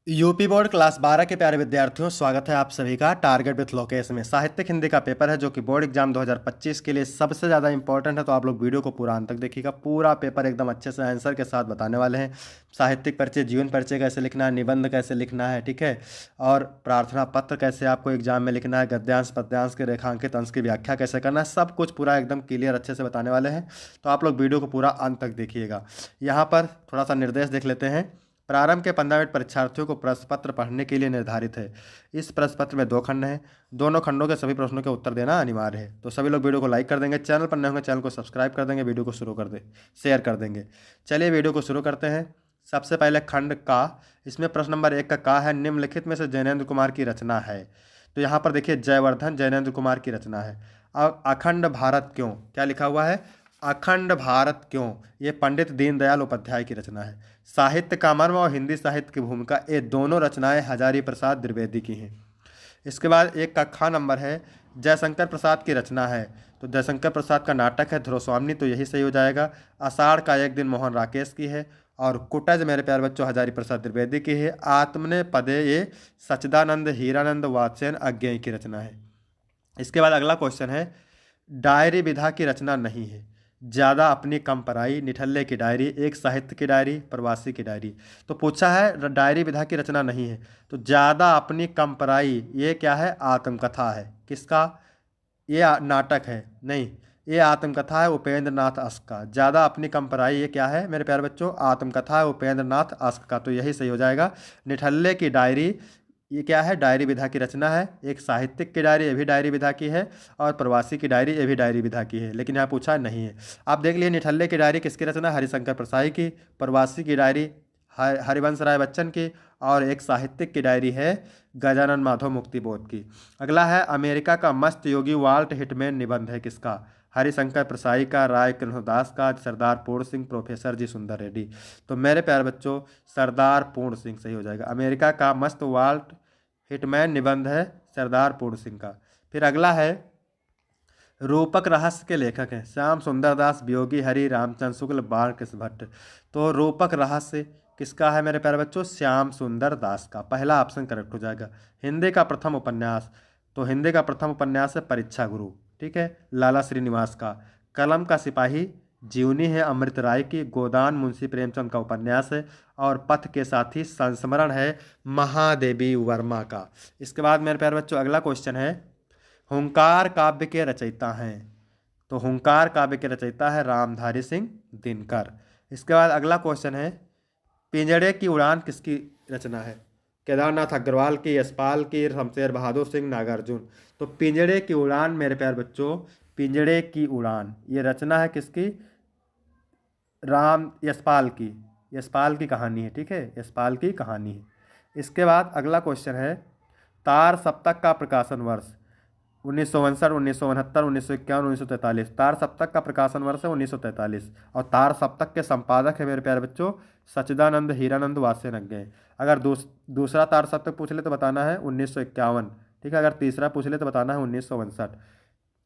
UP board class 12 के प्यारे विद्यार्थियों, स्वागत है आप सभी का टारगेट विथ लोकेश में। साहित्यिक हिंदी का पेपर है जो कि बोर्ड एग्जाम 2025 के लिए सबसे ज़्यादा इंपॉर्टेंट है, तो आप लोग वीडियो को पूरा अंत तक देखिएगा। पूरा पेपर एकदम अच्छे से आंसर के साथ बताने वाले हैं। साहित्यिक परिचय, जीवन परिचय कैसे लिखना है, निबंध कैसे लिखना है, ठीक है, और प्रार्थना पत्र कैसे आपको एग्जाम में लिखना है, गद्यांश पद्यांश के रेखांकित अंश की व्याख्या कैसे करना है, सब कुछ पूरा एकदम क्लियर अच्छे से बताने वाले हैं। तो आप लोग वीडियो को पूरा अंत तक देखिएगा। यहाँ पर थोड़ा सा निर्देश देख लेते हैं। प्रारंभ के 15 मिनट परीक्षार्थियों को प्रश्न पत्र पढ़ने के लिए निर्धारित है। इस प्रश्न पत्र में 2 खंड हैं। दोनों खंडों के सभी प्रश्नों के उत्तर देना अनिवार्य है। तो सभी लोग वीडियो को लाइक कर देंगे, चैनल पर नए होंगे चैनल को सब्सक्राइब कर देंगे, वीडियो को शुरू कर दे शेयर कर देंगे। चलिए वीडियो को शुरू करते हैं। सबसे पहले खंड का, इसमें प्रश्न नंबर 1 का है निम्नलिखित में से जैनेन्द्र कुमार की रचना है। तो यहाँ पर देखिए जयवर्धन जैनेन्द्र कुमार की रचना है। अब अखंड भारत क्यों, क्या लिखा हुआ है, अखंड भारत क्यों, ये पंडित दीनदयाल उपाध्याय की रचना है। साहित्य का मर्म और हिंदी साहित्य की भूमिका, ये दोनों रचनाएं हजारी प्रसाद द्विवेदी की हैं। इसके बाद 1 का खा नंबर है जयशंकर प्रसाद की रचना है। तो जयशंकर प्रसाद का नाटक है ध्रुवस्वामिनी, तो यही सही हो जाएगा। आषाढ़ का एक दिन मोहन राकेश की है। और कुटज मेरे प्यारे बच्चों हजारी प्रसाद द्विवेदी की है। आत्मने पदे ये सच्चिदानंद हीरानंद वात्स्ययन अज्ञेय की रचना है। इसके बाद अगला क्वेश्चन है डायरी विधा की रचना नहीं है। ज़्यादा अपनी कम पराई, निठल्ले की डायरी, एक साहित्य की डायरी, प्रवासी की डायरी। तो पूछा है डायरी विधा की रचना नहीं है, तो ज़्यादा अपनी कम पराई ये क्या है, आत्मकथा है। किसका, ये नाटक है, नहीं, ये आत्मकथा है उपेंद्र नाथ अश्क का। ज़्यादा अपनी कम पराई ये क्या है मेरे प्यारे बच्चों, आत्मकथा है उपेंद्र नाथ अश्क का, तो यही सही हो जाएगा। निठल्ले की डायरी ये क्या है, डायरी विधा की रचना है। एक साहित्यिक की डायरी, ये भी डायरी विधा की है। और प्रवासी की डायरी, ये भी डायरी विधा की है, लेकिन यहाँ पूछा नहीं है। आप देख लिए निठल्ले की डायरी किसकी रचना, हरिशंकर प्रसाई की। प्रवासी की डायरी हरिवंश राय बच्चन की। और एक साहित्यिक की डायरी है गजानन माधव मुक्तिबोध की। अगला है अमेरिका का मस्त योगी वाल्ट हिटमैन निबंध है किसका, हरिशंकर प्रसाई का, राय कृष्णदास का, सरदार पूर्ण सिंह, प्रोफेसर जी सुंदर रेड्डी। तो मेरे प्यारे बच्चों सरदार पूर्ण सिंह सही हो जाएगा। अमेरिका का मस्त वाल्ट हिटमैन निबंध है सरदार पूर्ण सिंह का। फिर अगला है रूपक रहस्य के लेखक हैं श्याम सुंदर दास, वियोगी हरि, रामचंद्र शुक्ल, बालकृष्ण भट्ट। तो रूपक रहस्य किसका है मेरे प्यारे बच्चों, श्याम सुंदर दास का। पहला ऑप्शन करेक्ट हो जाएगा। हिंदी का प्रथम उपन्यास, तो हिंदी का प्रथम उपन्यास है परीक्षा गुरु, ठीक है, लाला श्रीनिवास का। कलम का सिपाही जीवनी है अमृत राय की। गोदान मुंशी प्रेमचंद का उपन्यास है। और पथ के साथी संस्मरण है महादेवी वर्मा का। इसके बाद मेरे प्यारे बच्चों अगला क्वेश्चन है हुंकार काव्य के रचयिता हैं। तो हुंकार काव्य के रचयिता है रामधारी सिंह दिनकर। इसके बाद अगला क्वेश्चन है पिंजड़े की उड़ान किसकी रचना है, केदारनाथ अग्रवाल की, यशपाल की, शमशेर बहादुर सिंह, नागार्जुन। तो पिंजड़े की उड़ान मेरे प्यारे बच्चों, पिंजड़े की उड़ान ये रचना है किसकी, राम यशपाल की। यशपाल की कहानी है, ठीक है, यशपाल की कहानी है। इसके बाद अगला क्वेश्चन है तार सप्तक का प्रकाशन वर्ष, 1959, 1969, 1951, 1943। तार सप्तक का प्रकाशन वर्ष है 1943। और तार सप्तक के संपादक है मेरे प्यारे बच्चों सच्चिदानंद हीरानंद वात्स्ययन अज्ञेय। अगर दूसरा तार सप्तक पूछ ले तो बताना है 1951, ठीक है। अगर तीसरा पूछ ले तो बताना है 1959।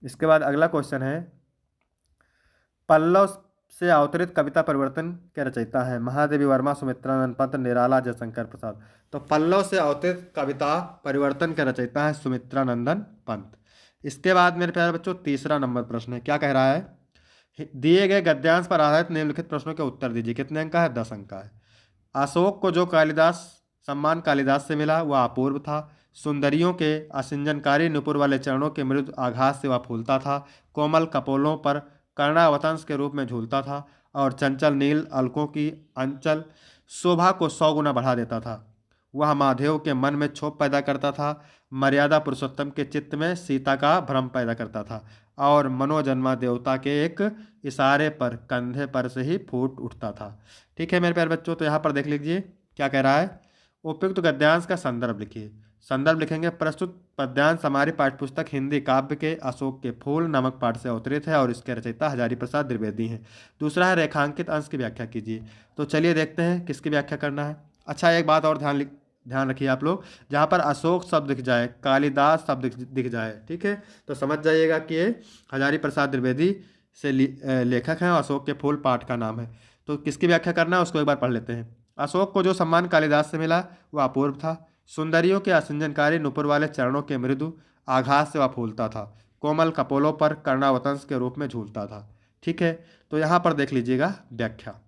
इसके बाद अगला क्वेश्चन है पल्लव से अवतरित कविता परिवर्तन के रचयिता हैं महादेवी वर्मा, सुमित्रानंद पंत, निराला, जयशंकर प्रसाद। तो पल्लव से अवतरित कविता परिवर्तन के रचयिता है सुमित्रानंदन पंत। इसके बाद मेरे प्यारे बच्चों तीसरा नंबर प्रश्न है, क्या कह रहा है दिए गए गद्यांश पर आधारित निम्नलिखित प्रश्नों के उत्तर दीजिए। कितने अंक का है, 10 अंक का है। अशोक को जो कालिदास सम्मान कालिदास से मिला वह अपूर्व था। सुंदरियों के असिंजनकारी नुपुर वाले चरणों के मृदु आघात से वह फूलता था। कोमल कपोलों पर कर्णावतंस के रूप में झूलता था। और चंचल नील अलकों की अंचल शोभा को 100 गुना बढ़ा देता था। वह महादेव के मन में क्षोभ पैदा करता था। मर्यादा पुरुषोत्तम के चित्त में सीता का भ्रम पैदा करता था। और मनोजन्मा देवता के एक इशारे पर कंधे पर से ही फूट उठता था। ठीक है मेरे प्यारे बच्चों, तो यहाँ पर देख लीजिए क्या कह रहा है उपयुक्त गद्यांश का संदर्भ लिखिए। संदर्भ लिखेंगे प्रस्तुत पद्यांश हमारी पाठ्यपुस्तक हिंदी काव्य के अशोक के फूल नामक पाठ से अवतरित है और इसके रचयिता हजारी प्रसाद द्विवेदी हैं। दूसरा है रेखांकित अंश की व्याख्या कीजिए। तो चलिए देखते हैं किसकी व्याख्या करना है। अच्छा एक बात और ध्यान रखिए आप लोग, जहाँ पर अशोक शब्द दिख जाए, कालिदास शब्द दिख जाए, ठीक है, तो समझ जाइएगा कि ये हजारी प्रसाद द्विवेदी से लेखक हैं और अशोक के फूल पाठ का नाम है। तो किसकी व्याख्या करना है उसको एक बार पढ़ लेते हैं। अशोक को जो सम्मान कालिदास से मिला वह अपूर्व था। सुंदरियों के आसिंजनकारी नुपुर वाले चरणों के मृदु आघात से वह फूलता था, कोमल कपोलों पर कर्णावतंस के रूप में झूलता था। ठीक है, तो यहाँ पर देख लीजिएगा व्याख्या।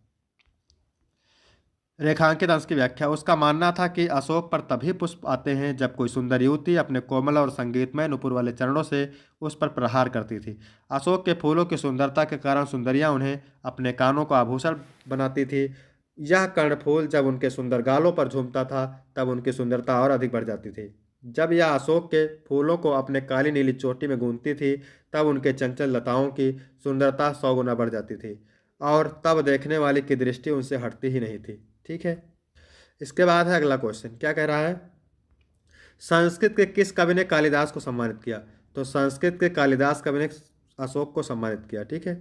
रेखांकित अंश की व्याख्या। उसका मानना था कि अशोक पर तभी पुष्प आते हैं जब कोई सुंदर युवती अपने कोमल और संगीतमय नुपुर वाले चरणों से उस पर प्रहार करती थी। अशोक के फूलों की सुंदरता के कारण सुंदरियां उन्हें अपने कानों का आभूषण बनाती थी। यह कर्णफूल जब उनके सुंदर गालों पर झूमता था तब उनकी सुंदरता और अधिक बढ़ जाती थी। जब यह अशोक के फूलों को अपने काली नीली चोटी में गूंथती थी तब उनके चंचल लताओं की सुंदरता 100 गुना बढ़ जाती थी और तब देखने वाले की दृष्टि उनसे हटती ही नहीं थी। ठीक है, इसके बाद है अगला क्वेश्चन। क्या कह रहा है? संस्कृत के किस कवि ने कालिदास को सम्मानित किया? तो संस्कृत के कालिदास कवि ने अशोक को सम्मानित किया। ठीक है,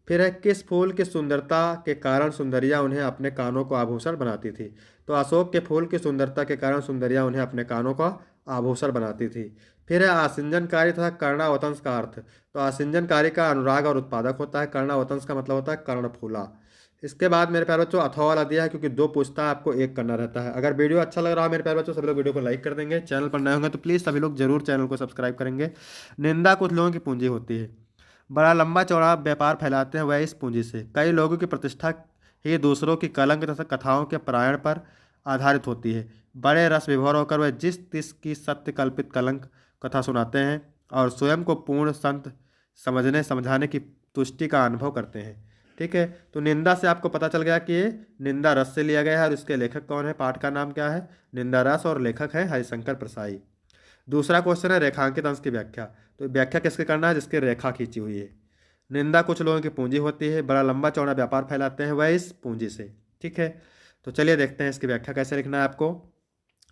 फिर है किस फूल की सुंदरता के कारण सुंदरियां उन्हें अपने कानों को आभूषण बनाती थी? तो अशोक के फूल की सुंदरता के कारण सुंदरियां उन्हें अपने कानों का आभूषण बनाती थी। फिर है आसिंजनकारी तथा कर्णावतंस का अर्थ। तो आसिंजनकारी का अनुराग और उत्पादक होता है, कर्णावतंस का मतलब होता है कर्णफूला। इसके बाद मेरे प्यारे बच्चों अथवा वाला दिया है क्योंकि 2 पूछता है, आपको 1 करना रहता है। अगर वीडियो अच्छा लग रहा है मेरे प्यारे बच्चों, सभी लोग वीडियो को लाइक कर देंगे। चैनल पर नए होंगे तो प्लीज़ सभी लोग जरूर चैनल को सब्सक्राइब करेंगे। निंदा कुछ लोगों की पूंजी होती है। बड़ा लंबा चौड़ा व्यापार फैलाते हैं वह इस पूंजी से। कई लोगों की प्रतिष्ठा ही दूसरों की कलंक तथा कथाओं के पारायण पर आधारित होती है। बड़े रस विभोर होकर वह जिस तिस की सत्य कल्पित कलंक कथा सुनाते हैं और स्वयं को पूर्ण संत समझने समझाने की तुष्टि का अनुभव करते हैं। ठीक है, तो निंदा से आपको पता चल गया कि ये निंदा रस से लिया गया है और इसके लेखक कौन है, पाठ का नाम क्या है, निंदा रस, और लेखक है हरिशंकर प्रसाई। दूसरा क्वेश्चन है रेखांकित अंश की व्याख्या। तो व्याख्या किसके करना है? जिसकी रेखा खींची हुई है। निंदा कुछ लोगों की पूंजी होती है, बड़ा लंबा चौड़ा व्यापार फैलाते हैं वह इस पूंजी से। ठीक है, तो चलिए देखते हैं इसकी व्याख्या कैसे लिखना है आपको।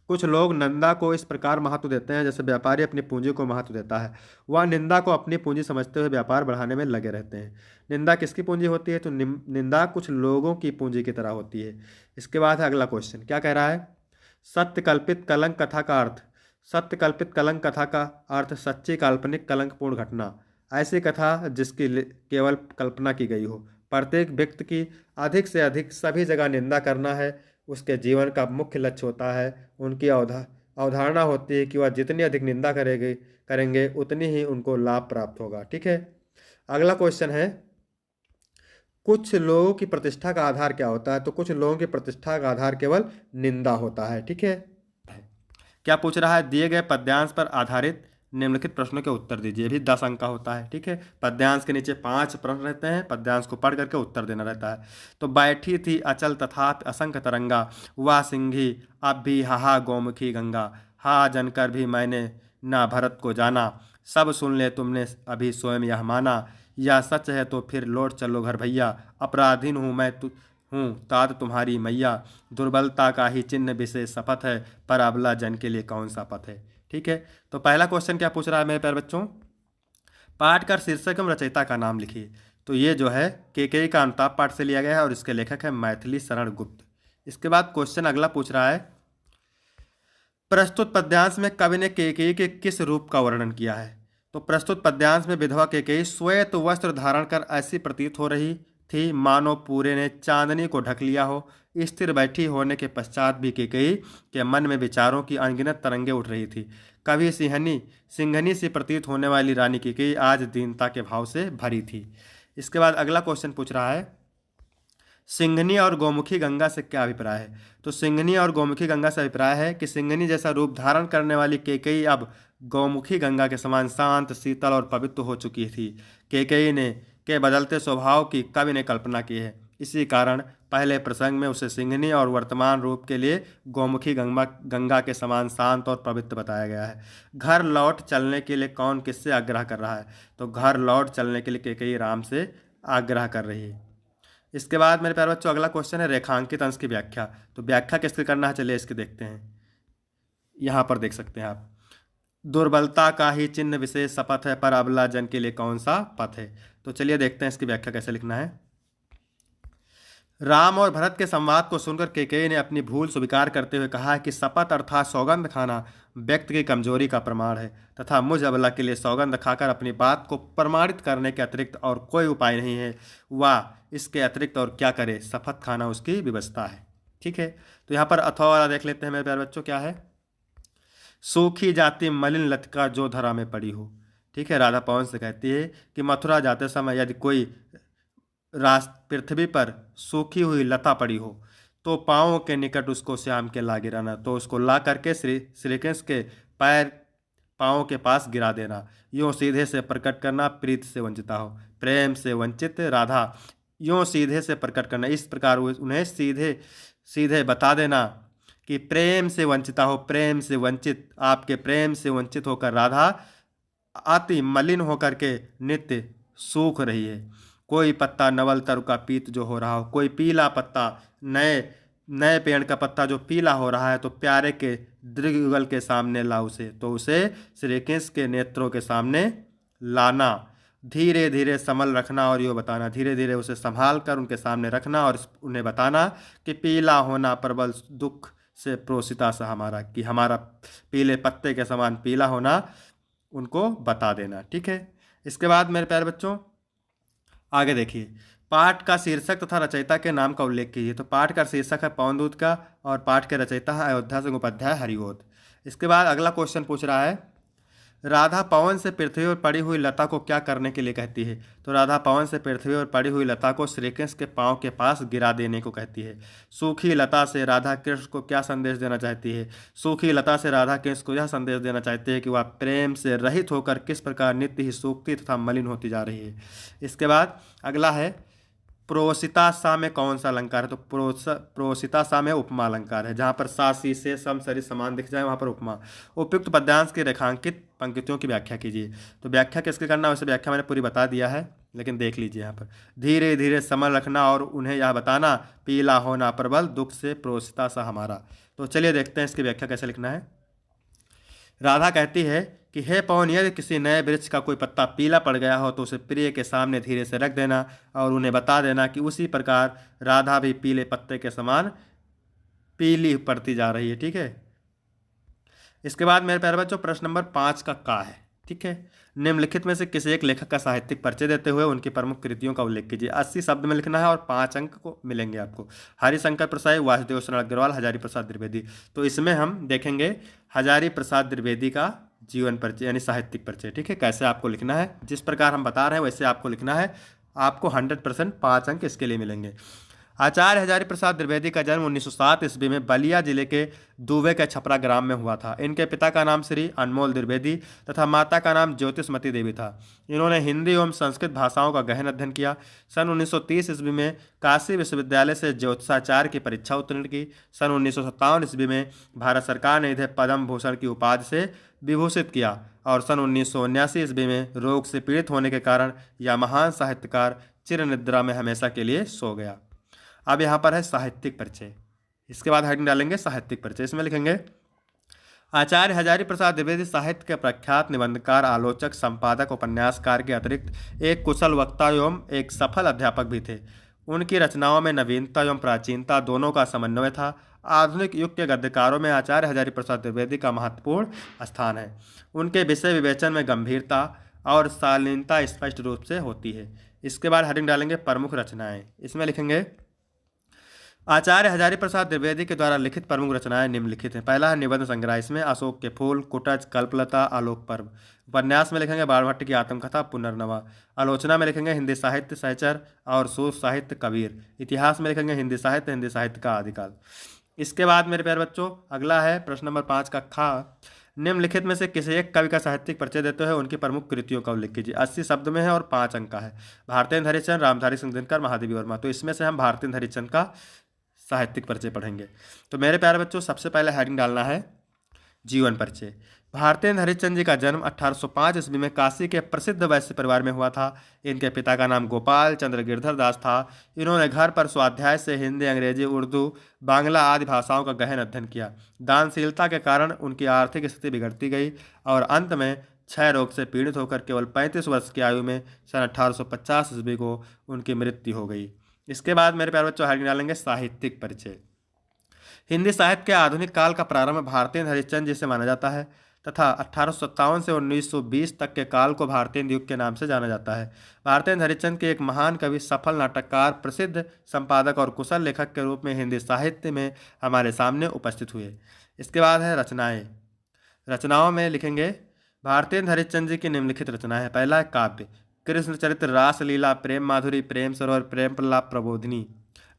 कुछ लोग निंदा को इस प्रकार महत्व देते हैं जैसे व्यापारी अपनी पूंजी को महत्व देता है। वह निंदा को अपनी पूंजी समझते हुए व्यापार बढ़ाने में लगे रहते हैं। निंदा किसकी पूंजी होती है? तो निंदा कुछ लोगों की पूंजी की तरह होती है। इसके बाद है अगला क्वेश्चन। क्या कह रहा है? सत्य कल्पित कलंक कथा का अर्थ। सत्य कल्पित कलंक कथा का अर्थ सच्ची काल्पनिक कलंकपूर्ण घटना, ऐसी कथा जिसकी केवल कल्पना की गई हो। प्रत्येक व्यक्ति की अधिक से अधिक सभी जगह निंदा करना है उसके जीवन का मुख्य लक्ष्य होता है। उनकी अवधारणा होती है कि वह जितनी अधिक निंदा करेंगे उतनी ही उनको लाभ प्राप्त होगा। ठीक है, अगला क्वेश्चन है कुछ लोगों की प्रतिष्ठा का आधार क्या होता है? तो कुछ लोगों की प्रतिष्ठा का आधार केवल निंदा होता है। ठीक है, क्या पूछ रहा है? दिए गए पद्यांश पर आधारित निम्नलिखित प्रश्नों के उत्तर दीजिए। भी 10 अंक का होता है। ठीक है, पद्यांश के नीचे 5 प्रश्न रहते हैं, पद्यांश को पढ़ करके उत्तर देना रहता है। तो बैठी थी अचल तथापि असंख्य तरंगा, वह सिंही अब भी हाहा गौमुखी गंगा, हा जनकर भी मैंने ना भरत को जाना, सब सुन ले तुमने अभी स्वयं यह माना, यह सच है तो फिर लौट चलो घर भैया, अपराधीन हूँ मैं हूँ तात तुम्हारी मैया, दुर्बलता का ही चिन्ह विशेष शपथ है, पर अबला जन के लिए कौन सा पथ है। ठीक है, तो पहला क्वेश्चन क्या पूछ रहा है मेरे प्यारे बच्चों? पाठ कर शीर्षक एवं रचयिता का नाम लिखिए। तो ये जो है केकेयी का अनुताप पाठ से लिया गया है और इसके लेखक है मैथिली शरण गुप्त। इसके बाद क्वेश्चन अगला पूछ रहा है प्रस्तुत पद्यांश में कवि ने केकेयी के किस रूप का वर्णन किया है? तो प्रस्तुत पद्यांश में विधवा केकेयी श्वेत वस्त्र धारण कर ऐसी प्रतीत हो रही थी मानो पूरे ने चांदनी को ढक लिया हो। स्थिर बैठी होने के पश्चात भी केकेयी के मन में विचारों की अनगिनत तरंगें उठ रही थी। कभी सिंघनी से प्रतीत होने वाली रानी केकेयी आज दीनता के भाव से भरी थी। इसके बाद अगला क्वेश्चन पूछ रहा है सिंघनी और गौमुखी गंगा से क्या अभिप्राय है? तो सिंघनी और गौमुखी गंगा से अभिप्राय है कि सिंघनी जैसा रूप धारण करने वाली केकेयी अब गौमुखी गंगा के समान शांत, शीतल और पवित्र हो चुकी थी। केकेयी ने के बदलते स्वभाव की कवि ने कल्पना की है। इसी कारण पहले प्रसंग में उसे सिंघनी और वर्तमान रूप के लिए गौमुखी गंगा के समान शांत और पवित्र बताया गया है। घर लौट चलने के लिए कौन किससे आग्रह कर रहा है? तो घर लौट चलने के लिए केकेयी राम से आग्रह कर रही है। इसके बाद मेरे प्यारे बच्चों अगला क्वेश्चन है रेखांकित अंश की व्याख्या। तो व्याख्या किसकी करना है? चलिए इसकी देखते हैं। यहाँ पर देख सकते हैं आप, दुर्बलता का ही चिन्ह विशेष शपथ है, पर अबला जन के लिए कौन सा पथ है? तो चलिए देखते हैं इसकी व्याख्या कैसे लिखना है। राम और भरत के संवाद को सुनकर केकेयी ने अपनी भूल स्वीकार करते हुए कहा है कि शपथ अर्थात सौगंध खाना व्यक्ति की कमजोरी का प्रमाण है तथा मुझ अबला के लिए सौगंध खाकर अपनी बात को प्रमाणित करने के अतिरिक्त और कोई उपाय नहीं है। वह इसके अतिरिक्त और क्या करे, शपथ खाना उसकी विवशता है। ठीक है, तो यहाँ पर अथवा वाला देख लेते हैं मेरे प्यारे बच्चों, क्या है। सूखी जाति मलिन लतिका जो धरा में पड़ी हो। ठीक है, राधा पवन से कहती है कि मथुरा जाते समय यदि कोई पृथ्वी पर सूखी हुई लता पड़ी हो तो पाँव के निकट उसको श्याम के ला गिराना, तो उसको ला करके श्री कृष्ण के पैर पाँव के पास गिरा देना। यूँ सीधे से प्रकट करना प्रीत से वंचिता हो, प्रेम से वंचित राधा, यूँ सीधे से प्रकट करना, इस प्रकार उन्हें सीधे सीधे बता देना कि प्रेम से वंचिता हो, प्रेम से वंचित, आपके प्रेम से वंचित होकर राधा अति मलिन होकर के नित्य सूख रही है। कोई पत्ता नवल तरु का पीत जो हो रहा हो, कोई पीला पत्ता नए नए पेड़ का पत्ता जो पीला हो रहा है, तो प्यारे के दृगयुगल के सामने ला उसे, तो उसे श्री कृष्ण के नेत्रों के सामने लाना, धीरे धीरे संभल रखना और यो बताना, धीरे धीरे उसे संभाल कर उनके सामने रखना और उन्हें बताना कि पीला होना प्रबल दुख से प्रोसिता सा हमारा, कि हमारा पीले पत्ते के समान पीला होना उनको बता देना। ठीक है, इसके बाद मेरे प्यारे बच्चों आगे देखिए, पाठ का शीर्षक तथा रचयिता के नाम का उल्लेख कीजिए। तो पाठ का शीर्षक है पवनदूत का और पाठ के रचयिता है अयोध्या सिंह उपाध्याय हरिओद। इसके बाद अगला क्वेश्चन पूछ रहा है, राधा पवन से पृथ्वी पर पड़ी हुई लता को क्या करने के लिए कहती है। तो राधा पवन से पृथ्वी पर पड़ी हुई लता को श्री कृष्ण के पाँव के पास गिरा देने को कहती है। सूखी लता से राधा कृष्ण को क्या संदेश देना चाहती है। सूखी लता से राधा कृष्ण को यह संदेश देना चाहती है कि वह प्रेम से रहित होकर किस प्रकार नित्य ही सूखती तथा मलिन होती जा रही है। इसके बाद अगला है, प्रोसिता सा में कौन सा अलंकार है। तो प्रोसिता सा में उपमा अलंकार है, जहाँ पर सा सी से सम सरी समान दिख जाए वहाँ पर उपमा। उपयुक्त पद्यांश की रेखांकित पंक्तियों की व्याख्या कीजिए। तो व्याख्या किसके करना है, वैसे व्याख्या मैंने पूरी बता दिया है, लेकिन देख लीजिए यहाँ पर, धीरे धीरे संभल रखना और उन्हें यह बताना, पीला होना प्रबल दुख से प्रोसिता सा हमारा। तो चलिए देखते हैं इसकी व्याख्या कैसे लिखना है। राधा कहती है कि हे पवन, यदि किसी नए वृक्ष का कोई पत्ता पीला पड़ गया हो तो उसे प्रिय के सामने धीरे से रख देना और उन्हें बता देना कि उसी प्रकार राधा भी पीले पत्ते के समान पीली पड़ती जा रही है। ठीक है, इसके बाद मेरे प्यारे बच्चों प्रश्न नंबर 5 का है। ठीक है, निम्नलिखित में से किसी एक लेखक का साहित्यिक परिचय देते हुए उनकी प्रमुख कृतियों का उल्लेख कीजिए। 80 शब्द में लिखना है और 5 अंक को मिलेंगे आपको। हरिशंकर प्रसाद, वासुदेव शरण अग्रवाल, हजारी प्रसाद द्विवेदी। तो इसमें हम देखेंगे हजारी प्रसाद द्विवेदी का जीवन परिचय यानी साहित्यिक परिचय। ठीक है, कैसे आपको लिखना है, जिस प्रकार हम बता रहे हैं वैसे आपको लिखना है। आपको 100% 5 अंक इसके लिए मिलेंगे। आचार्य हजारी प्रसाद द्विवेदी का जन्म 1907 ईस्वी में बलिया जिले के दुबे के छपरा ग्राम में हुआ था। इनके पिता का नाम श्री अनमोल द्विवेदी तथा माता का नाम ज्योतिषमती देवी था। इन्होंने हिंदी एवं संस्कृत भाषाओं का गहन अध्ययन किया। सन 1930 ईस्वी में काशी विश्वविद्यालय से ज्योतिषाचार्य की परीक्षा उत्तीर्ण की। सन 1957 ईस्वी में भारत सरकार ने इन्हें पद्म भूषण की उपाधि से विभूषित किया और सन 1979 ईस्वी में रोग से पीड़ित होने के कारण यह महान साहित्यकार चिर निद्रा में हमेशा के लिए सो गया। अब यहाँ पर है साहित्यिक परिचय, इसके बाद हेडिंग डालेंगे साहित्यिक परिचय। इसमें लिखेंगे, आचार्य हजारी प्रसाद द्विवेदी साहित्य के प्रख्यात निबंधकार, आलोचक, संपादक, उपन्यासकार के अतिरिक्त एक कुशल वक्ता एवं एक सफल अध्यापक भी थे। उनकी रचनाओं में नवीनता एवं प्राचीनता दोनों का समन्वय था। आधुनिक युग के गद्यकारों में आचार्य हजारी प्रसाद द्विवेदी का महत्वपूर्ण स्थान है। उनके विषय विवेचन में गंभीरता और शालीनता स्पष्ट रूप से होती है। इसके बाद हेडिंग डालेंगे प्रमुख रचनाएं। इसमें लिखेंगे, आचार्य हजारी प्रसाद द्विवेदी के द्वारा लिखित प्रमुख रचनाएं निम्नलिखित हैं। पहला है निबंध संग्रह, इसमें अशोक के फूल, कुटज, कल्पलता, आलोक पर्व। उपन्यास में लिखेंगे बाणभट्ट की आत्मकथा पुनर्नवा। आलोचना में लिखेंगे हिंदी साहित्य सहचर और सूर साहित्य कबीर। इतिहास में लिखेंगे हिंदी साहित्य का आदिकाल। इसके बाद मेरे प्यारे बच्चों अगला है प्रश्न नंबर 5 का खा। निम्नलिखित में से किसी एक कवि का साहित्यिक परिचय देते हुए उनकी प्रमुख कृतियों का उल्लेख कीजिए। 80 शब्द में है और 5 अंक का है। भारतेंद्र हरिश्चंद्र, रामधारी सिंह दिनकर, महादेवी वर्मा। तो इसमें से हम भारतेंद्र हरिश्चंद्र का साहित्यिक परिचय पढ़ेंगे। तो मेरे प्यारे बच्चों सबसे पहले हेडिंग डालना है जीवन परिचय। भारतेंद्र हरिश्चंद्र जी का जन्म 1805 ईस्वी में काशी के प्रसिद्ध वैश्य परिवार में हुआ था। इनके पिता का नाम गोपाल चंद्र गिरधर दास था। इन्होंने घर पर स्वाध्याय से हिंदी, अंग्रेजी, उर्दू, बांग्ला आदि भाषाओं का गहन अध्ययन किया। दानशीलता के कारण उनकी आर्थिक स्थिति बिगड़ती गई और अंत में क्षय रोग से पीड़ित होकर केवल 35 वर्ष की आयु में सन 1850 ईस्वी को उनकी मृत्यु हो गई। इसके बाद मेरे प्यारे बच्चों हेडिंग डालेंगे साहित्यिक परिचय। हिंदी साहित्य के आधुनिक काल का प्रारंभ भारतेंद्र हरिश्चंद्र जी से माना जाता है। तथा 1857 से 1920 तक के काल को भारतीय युग के नाम से जाना जाता है। भारतेंद्र हरिश्चंद्र के एक महान कवि, सफल नाटककार, प्रसिद्ध संपादक और कुशल लेखक के रूप में हिंदी साहित्य में हमारे सामने उपस्थित हुए। इसके बाद है रचनाएं। रचनाओं में लिखेंगे भारतेंद्र हरिश्चंद्र जी की निम्नलिखित रचनाएं। पहला है काव्य, कृष्ण चरित्र, रासलीला, प्रेम माधुरी, प्रेम सरोवर, प्रेम प्रलाप, प्रबोधिनी।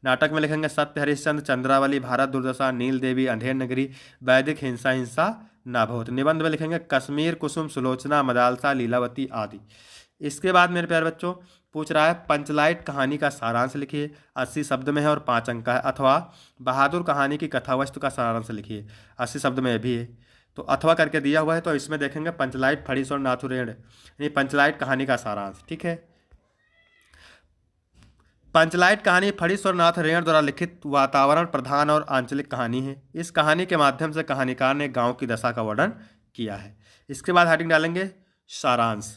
नाटक में लिखेंगे सत्य हरिश्चंद्र, चंद्रावली, भारत दुर्दशा, नील देवी, अंधेर नगरी, वैदिक हिंसा हिंसा ना बहुत। निबंध में लिखेंगे कश्मीर कुसुम, सुलोचना, मदालसा, लीलावती आदि। इसके बाद मेरे प्यारे बच्चों पूछ रहा है पंचलाइट कहानी का सारांश लिखिए। 80 शब्द में है और 5 अंक का है। अथवा बहादुर कहानी की कथावस्तु का सारांश लिखिए। 80 शब्द में भी है तो अथवा करके दिया हुआ है, तो इसमें देखेंगे पंचलाइट, फड़ीस और नाथुरेण, यानी पंचलाइट कहानी का सारांश। ठीक है, पंचलाइट कहानी फड़ीस और नाथ रेण द्वारा लिखित वातावरण प्रधान और आंचलिक कहानी है। इस कहानी के माध्यम से कहानीकार ने गांव की दशा का वर्णन किया है। इसके बाद हेडिंग डालेंगे सारांश।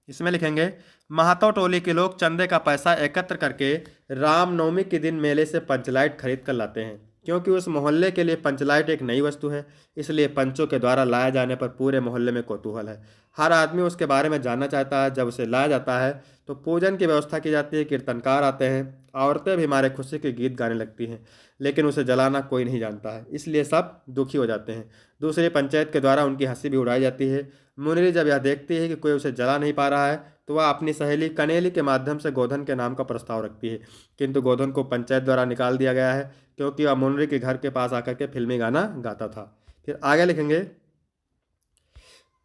इसमें लिखेंगे महातो टोली के लोग चंदे का पैसा एकत्र करके रामनवमी के दिन मेले से पंचलाइट खरीद कर लाते हैं। क्योंकि उस मोहल्ले के लिए पंचलाइट एक नई वस्तु है, इसलिए पंचों के द्वारा लाए जाने पर पूरे मोहल्ले में कौतूहल है। हर आदमी उसके बारे में जानना चाहता है। जब उसे लाया जाता है तो पूजन की व्यवस्था की जाती है, कीर्तनकार आते हैं, औरतें भी हमारे खुशी के गीत गाने लगती हैं, लेकिन उसे जलाना कोई नहीं जानता है, इसलिए सब दुखी हो जाते हैं। दूसरी पंचायत के द्वारा उनकी हंसी भी उड़ाई जाती है। मुनरी जब यह देखती है कि कोई उसे जला नहीं पा रहा है तो वह अपनी सहेली कनेली के माध्यम से गोधन के नाम का प्रस्ताव रखती है, किंतु गोधन को पंचायत द्वारा निकाल दिया गया है क्योंकि वह मुनरी के घर के पास आकर के फिल्मी गाना गाता था। फिर आगे लिखेंगे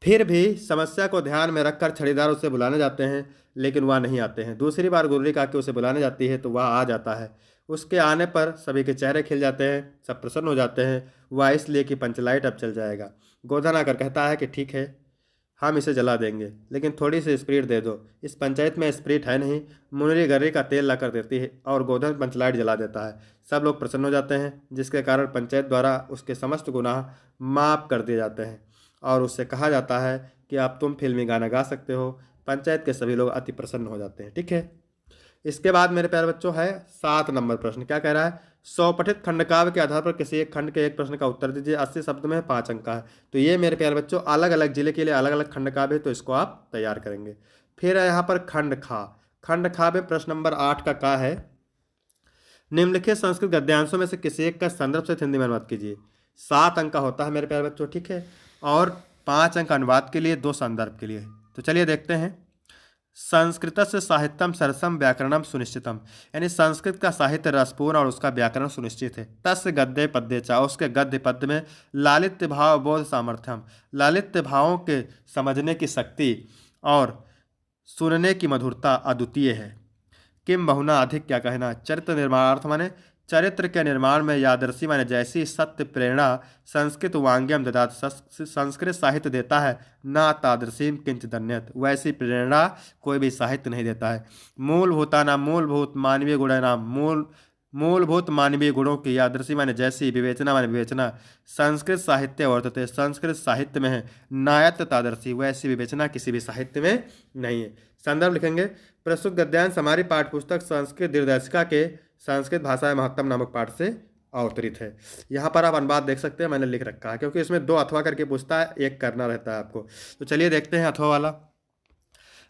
फिर भी समस्या को ध्यान में रखकर छड़ीदार उसे बुलाने जाते हैं, लेकिन वह नहीं आते हैं। दूसरी बार गुर्री काकी उसे बुलाने जाती है तो वह आ जाता है। उसके आने पर सभी के चेहरे खिल जाते हैं, सब प्रसन्न हो जाते हैं। वह इसलिए कि पंचलाइट अब चल जाएगा। गोधन आकर कहता है कि ठीक है, हम इसे जला देंगे, लेकिन थोड़ी सी स्प्रिट दे दो। इस पंचायत में स्प्रिट है नहीं। मुनरी गर्री का तेल ला कर देती है और गोधन पंचलाइट जला देता है। सब लोग प्रसन्न हो जाते हैं, जिसके कारण पंचायत द्वारा उसके समस्त गुनाह माफ़ कर दिए जाते हैं और उससे कहा जाता है कि अब तुम फिल्मी गाना गा सकते हो। पंचायत के सभी लोग अति प्रसन्न हो जाते हैं। ठीक है, इसके बाद मेरे प्यारे बच्चों है 7 नंबर प्रश्न। क्या कह रहा है? स्वपठित खंडकाव्य के आधार पर किसी एक खंड के एक प्रश्न का उत्तर दीजिए। 80 शब्द में 5 अंक का है। तो ये मेरे प्यारे बच्चों अलग अलग जिले के लिए अलग अलग खंडकाव्य है, तो इसको आप तैयार करेंगे। फिर है यहाँ पर खंड खा। खंड खा में प्रश्न नंबर 8 का है निम्नलिखित संस्कृत गद्यांशों में से किसी एक का संदर्भ से हिंदी में अनुवाद कीजिए। 7 अंक का होता है मेरे प्यारे बच्चों। ठीक है, और 5 अंक अनुवाद के लिए, 2 संदर्भ के लिए। तो चलिए देखते हैं। संस्कृतस्य साहित्यम सरसम व्याकरणम सुनिश्चितम, यानी संस्कृत का साहित्य रसपूर्ण और उसका व्याकरण सुनिश्चित है। तस्य गद्य पद्य चा, उसके गद्य पद्य में लालित्य भाव बोध सामर्थ्यम, लालित्य भावों के समझने की शक्ति और सुनने की मधुरता अद्वितीय है। किम बहुना, अधिक क्या कहना। चरित्र निर्माणार्थ माने चरित्र के निर्माण में यादर्शी माने जैसी सत्य प्रेरणा संस्कृत वांग्यम ददात, संस्कृत साहित्य देता है, ना तादृशीम किंचित अन्यत, वैसी प्रेरणा कोई भी साहित्य नहीं देता है। मूलभूता नाम मूलभूत मानवीय गुण नाम मूलभूत मानवीय गुणों की यादृशी माने जैसी, विवेचना माने विवेचना, संस्कृत साहित्य वर्तते, संस्कृत साहित्य में है, नायत तादर्शी, वैसी विवेचना किसी भी साहित्य में नहीं है। संदर्भ लिखेंगे प्रस्तुत गद्यांश हमारी पाठ्यपुस्तक संस्कृत दिग्दर्शिका के संस्कृत भाषा में महत्तम नामक पाठ से अवतरित है। यहाँ पर आप अनुवाद देख सकते हैं, मैंने लिख रखा है क्योंकि इसमें 2 अथवा करके पूछता है, एक करना रहता है आपको। तो चलिए देखते हैं अथवा वाला।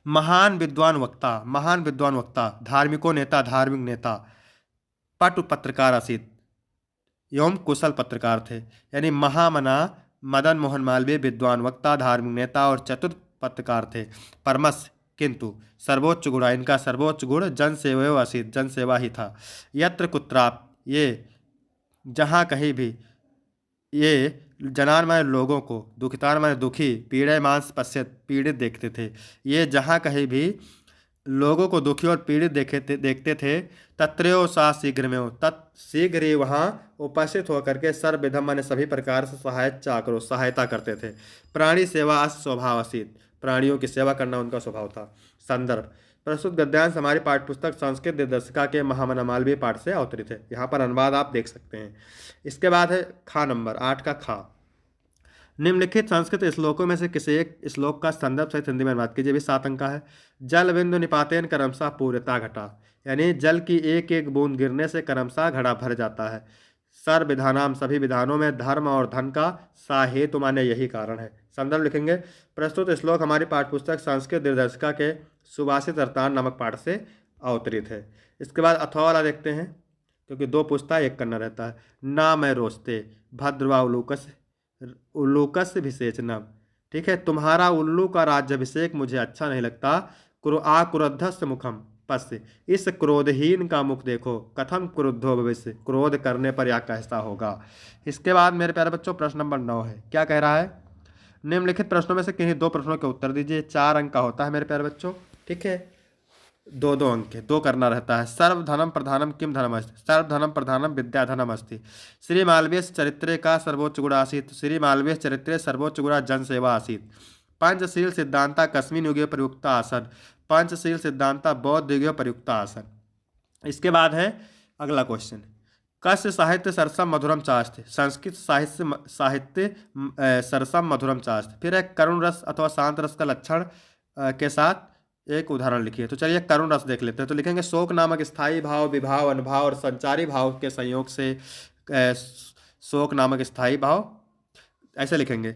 महान विद्वान वक्ता, धार्मिको नेता, धार्मिक नेता, पटु पत्रकार असित एवं कुशल पत्रकार थे। यानी महामना मदन मोहन मालवीय विद्वान वक्ता, धार्मिक नेता और चतुर पत्रकार थे। परमस किंतु सर्वोच्च गुण, इनका सर्वोच्च गुण जनसेवा असित, जनसेवा ही था। यत्र कुत्राप, ये जहाँ कहीं भी, ये जनान माने लोगों को, दुखितान माने दुखी, पीड़े मांस पश्यत, पीड़ित देखते थे। ये जहाँ कहीं भी लोगों को दुखी और पीड़ित देखते थे। तत्रयो सा शीघ्र में हो, तत्शीघ्र ही वहाँ उपस्थित होकर के सर्वविधम माने सभी प्रकार से सहायता करते थे। प्राणी सेवा स्वभावसित, प्राणियों की सेवा करना उनका स्वभाव था। संदर्भ प्रस्तुत गद्यांश हमारी पाठ्यपुस्तक संस्कृत दिग्दर्शिका के महामना मालवीय पाठ से अवतरित है। यहाँ पर अनुवाद आप देख सकते हैं। इसके बाद है खा नंबर 8 का खा। निम्नलिखित संस्कृत श्लोकों में से किसी एक श्लोक का संदर्भ सहित हिंदी में अनुवाद कीजिए। भी 7 अंक का है। जल बिंदु निपातेन करमसा पूर्यता घटा, यानी जल की एक एक बूंद गिरने से करमसा घड़ा भर जाता है। सर्व विधानाम सभी विधानों में धर्म और धन का सा हेतु माने यही कारण है। संदर्भ लिखेंगे, प्रस्तुत श्लोक हमारी पाठ्यपुस्तक संस्कृत निर्देशिका के सुभाषित अर्थान नामक पाठ से अवतरित है। इसके बाद अथवा वाला देखते हैं, क्योंकि दो पूछता है एक करना रहता है। ना मैं रोस्ते भद्रवा उलूकस उल्लूकस विशेषणम, ठीक है, तुम्हारा उल्लू का राज्याभिषेक मुझे अच्छा नहीं लगता। क्रोधस्य मुखम पश्य, इस क्रोधहीन का मुख देखो। कथम क्रुद्धो भविष्य, क्रोध करने पर यह कैसा होगा। इसके बाद मेरे प्यारे बच्चों प्रश्न नंबर 9 है, क्या कह रहा है, निम्नलिखित प्रश्नों में से किन्हीं दो प्रश्नों के उत्तर दीजिए। 4 अंक का होता है मेरे प्यारे बच्चों, ठीक है, दो दो अंक के, दो करना रहता है। सर्वधनम प्रधानम किम धनम अस्ति, सर्वधनम प्रधानम विद्याधनम अस्ति। श्री मालवीय चरित्रे का सर्वोच्च गुण आसीत, श्री मालवीय चरित्रे सर्वोच्च गुण जन सेवा आसीत। पंचशील सिद्धांता कस्मिन युगे प्रयुक्ता आसन, पंचशील सिद्धांता बौद्ध युगे प्रयुक्ता आसन। इसके बाद है अगला क्वेश्चन, कस्य साहित्य सरसम मधुरम चास्ते, संस्कृत साहित्य सरसम मधुरम चास्ते। फिर है करुण रस अथवा शांत रस का लक्षण के साथ एक उदाहरण लिखिए। तो चलिए करुण रस देख लेते हैं। तो लिखेंगे शोक नामक स्थायी भाव, विभाव, अनुभाव और संचारी भाव के संयोग से शोक नामक स्थायी भाव, ऐसे लिखेंगे।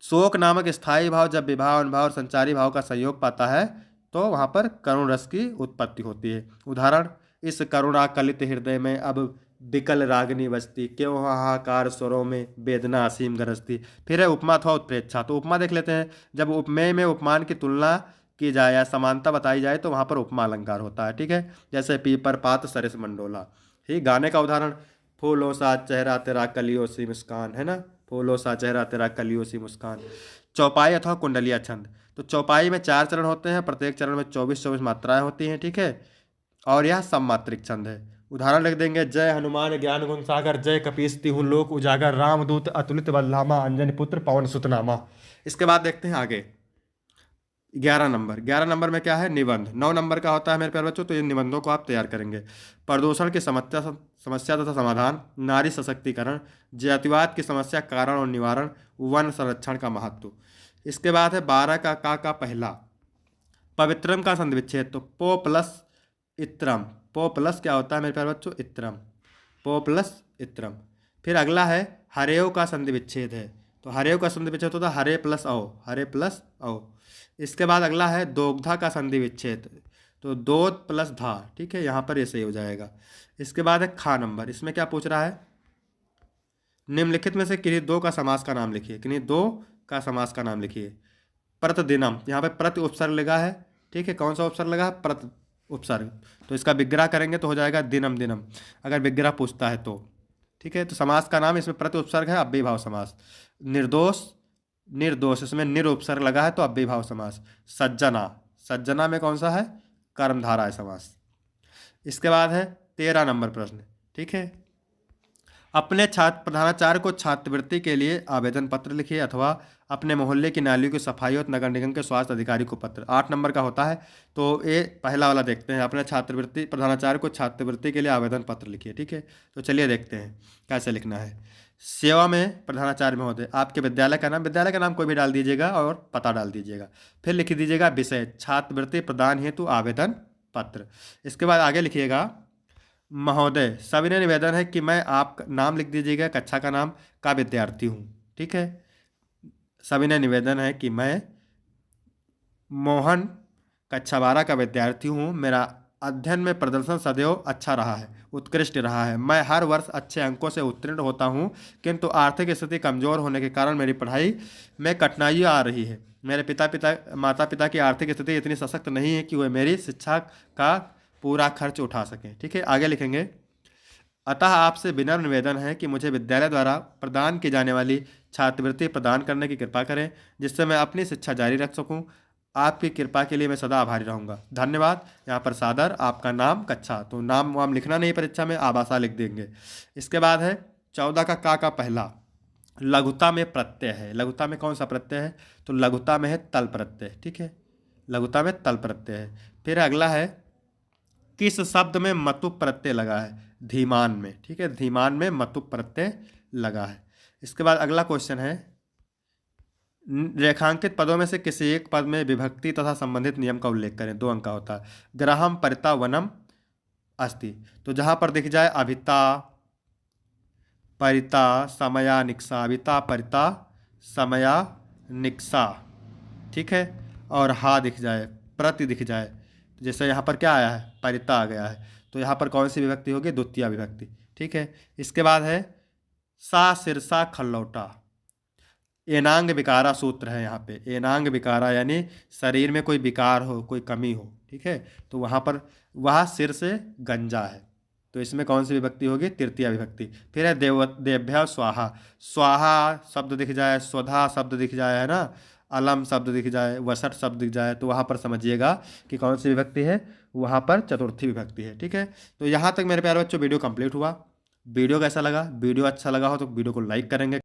शोक नामक स्थायी भाव जब विभाव, अनुभाव और संचारी भाव का संयोग पाता है तो वहाँ पर करुण रस की उत्पत्ति होती है। उदाहरण, इस करुणा कलित हृदय में अब विकल रागनी बजती, क्यों हाहाकार स्वरों में वेदना असीम गरजती। फिर है उपमा अथवा उत्प्रेक्षा। तो उपमा देख लेते हैं, जब उपमेय में उपमान की तुलना की जाए या समानता बताई जाए तो वहाँ पर उपमा अलंकार होता है, ठीक है, जैसे पीपर पात सरिस मंडोला। ठीक, गाने का उदाहरण, फूलों सा चेहरा तेरा कलियों सी मुस्कान, है ना, फूलों सा चेहरा तेरा कलियों सी मुस्कान। चौपाई अथवा कुंडलिया छंद। तो चौपाई में 4 चरण होते हैं, प्रत्येक चरण में 24-24 मात्राएं होती हैं, ठीक है, और यह सममात्रिक छंद है। उदाहरण लिख देंगे, जय हनुमान ज्ञान गुण सागर, जय कपीस तिहु लोक उजागर, रामदूत अतुलित बलधामा, अंजनी पुत्र पवन सुत नामा। इसके बाद देखते हैं आगे 11 नंबर में क्या है, निबंध। 9 नंबर का होता है मेरे प्यारे बच्चों, तो इन निबंधों को आप तैयार करेंगे। प्रदूषण की समस्या तथा समाधान, नारी सशक्तिकरण, जातिवाद की समस्या कारण और निवारण, वन संरक्षण का महत्व। इसके बाद है 12 का पहला, पवित्रम का संधिविच्छेद। तो पो प्लस इत्रम, पो प्लस क्या होता है मेरे प्यारे बच्चों, इत्रम, पो प्लस इत्रम। फिर अगला है हरेव का संधिविच्छेद है। तो हरेव का संधिविच्छेद होता है हरे प्लस औ, हरे प्लस औ। इसके बाद अगला है दोग्धा का संधिविच्छेद। तो दोध प्लस धा, ठीक है, यहाँ पर ये सही हो जाएगा। इसके बाद है खा नंबर, इसमें क्या पूछ रहा है, निम्नलिखित में से किन्हीं दो का समास का नाम लिखिए, किन्हीं दो का समास का नाम लिखिए। प्रतिदिनम, यहाँ पे प्रति उपसर्ग लगा है, ठीक है, कौन सा उपसर्ग लगा है, प्रति उपसर्ग। तो इसका विग्रह करेंगे तो हो जाएगा दिनम दिनम, अगर विग्रह पूछता है तो, ठीक है। तो समास का नाम, इसमें प्रति उपसर्ग है अव्ययीभाव समास। निर्दोष निर्दोष, इसमें निर उपसर्ग लगा है तो अव्ययीभाव समास। सज्जना, सज्जना में कौन सा है, कर्मधारा है समास। इसके बाद है 13 नंबर प्रश्न, ठीक है, अपने छात्र प्रधानाचार्य को छात्रवृत्ति के लिए आवेदन पत्र लिखिए अथवा अपने मोहल्ले की नालियों की सफाई और नगर निगम के स्वास्थ्य अधिकारी को पत्र। 8 नंबर का होता है, तो ये पहला वाला देखते हैं, अपने छात्रवृत्ति प्रधानाचार्य को छात्रवृत्ति के लिए आवेदन पत्र लिखिए, ठीक है। तो चलिए देखते हैं कैसे लिखना है। सेवा में प्रधानाचार्य महोदय, आपके विद्यालय का नाम कोई भी डाल दीजिएगा और पता डाल दीजिएगा। फिर लिख दीजिएगा विषय, छात्रवृत्ति प्रदान हेतु आवेदन पत्र। इसके बाद आगे लिखिएगा, महोदय सविनय निवेदन है कि मैं, आप नाम लिख दीजिएगा, कक्षा का नाम, का विद्यार्थी हूँ, ठीक है। सविनय निवेदन है कि मैं मोहन कक्षा 12 का विद्यार्थी हूँ, मेरा अध्ययन में प्रदर्शन सदैव अच्छा रहा है, उत्कृष्ट रहा है। मैं हर वर्ष अच्छे अंकों से उत्तीर्ण होता हूँ, किंतु आर्थिक स्थिति कमजोर होने के कारण मेरी पढ़ाई में कठिनाइयाँ आ रही है। मेरे माता पिता की आर्थिक स्थिति इतनी सशक्त नहीं है कि वे मेरी शिक्षा का पूरा खर्च उठा सकें, ठीक है। आगे लिखेंगे, अतः आपसे विनम्र निवेदन है कि मुझे विद्यालय द्वारा प्रदान की जाने वाली छात्रवृत्ति प्रदान करने की कृपा करें, जिससे मैं अपनी शिक्षा जारी रख सकूं। आपकी कृपा के लिए मैं सदा आभारी रहूंगा, धन्यवाद। यहाँ पर सादर, आपका नाम, कक्षा, तो नाम वाम लिखना नहीं परीक्षा में, आभाषा लिख देंगे। इसके बाद है 14 का पहला, लघुता में प्रत्यय है। लघुता में कौन सा प्रत्यय है, तो लघुता में है तल प्रत्यय, ठीक है, लघुता में तल प्रत्यय है। फिर अगला है, किस शब्द में मतु प्रत्यय लगा है, धीमान में, ठीक है, धीमान में मतु प्रत्यय लगा है। इसके बाद अगला क्वेश्चन है, रेखांकित पदों में से किसी एक पद में विभक्ति तथा संबंधित नियम का उल्लेख करें। 2 अंक का होता है। ग्रहम परिता वनम अस्ति, तो जहां पर दिख जाए अभिता, परिता समया निक्सा, विता परिता समया निक्सा, ठीक है। और हा दिख जाए, प्रति दिख जाए, तो जैसे यहाँ पर क्या आया है, परिता आ गया है, तो यहाँ पर कौन सी विभक्ति होगी, द्वितीय विभक्ति, ठीक है। इसके बाद है सा सिरसा खल्लौटा, एनांग विकारा सूत्र है यहाँ पे, एनांग विकारा यानी शरीर में कोई विकार हो, कोई कमी हो, ठीक है, तो वहाँ पर वह सिर से गंजा है, तो इसमें कौन सी विभक्ति होगी, तृतीय विभक्ति। फिर है देवभ्य स्वाहा, स्वाहा शब्द दिख जाए, स्वधा शब्द दिख जाए, है ना, अलम शब्द दिख जाए, वसठ शब्द दिख जाए, तो वहाँ पर समझिएगा कि कौन सी विभक्ति है, वहाँ पर चतुर्थी विभक्ति है, ठीक है। तो यहाँ तक मेरे प्यारे बच्चों वीडियो कंप्लीट हुआ। वीडियो कैसा लगा, वीडियो अच्छा लगा हो तो वीडियो को लाइक करेंगे।